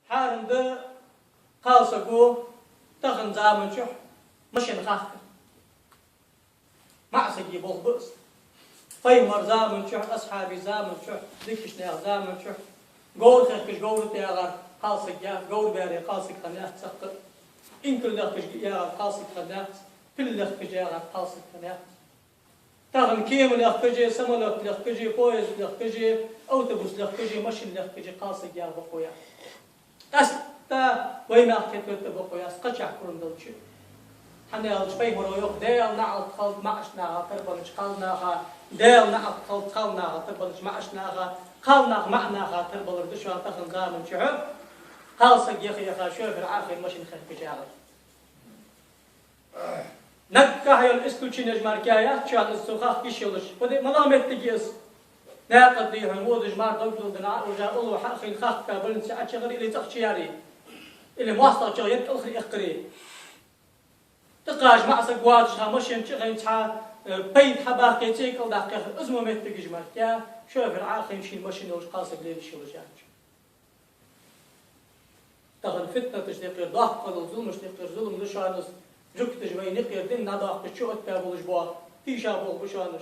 Harında kalsa bu takın zaman çok maşın hakkı. Ma'sa gibi olbuz. Faymar zaman çok, ashabi zaman çok, dikişne zaman çok. Gol kırkış, gol teyagar kalsa ya, gol beri kalsa kanat sakır. İnkül kırkış ya kalsa kanat, pil kırkış ya kalsa kanat. Takın kiyim kırkış, samalot kırkış, poyaz kırkış, otobüs kırkış, maşın kırkış kalsa ya bakoya. تا وين أخذت وتبقى يسقط كلهم دولشة. حنا الشبيه مرويق ديل نعط خلط معشنا تربلش قلناها ديل نعط خلط قلناها تربلش معشناها قلنا معناها تربل ردشوا تخن زامن شعب قالصق يا أخي شوف العاخر مش نخف بجاغر. نكح يلسكوتشي نجماركايا شان السخاخ كيشلش بدي ملامت تجيس ناقد ديهم ودج مار دوغل دنا وجا الله حقين خاخ قبل ساعه شغل اللي تخشياري اللي مواصله شغل الاخر يقري تقاج مع سقوات مشين شغل تاع بيت حباقي تيكل دقيق ازمه مت تجماركا شوف العاخين شي ماشين وش قاصق لي شي وجاج تغن فتنه تشتيق ضغط الظلم تشتيق الظلم لشانس جك تجوي نقير دين نضاق بشوت بابوش بوا في شابو بشانش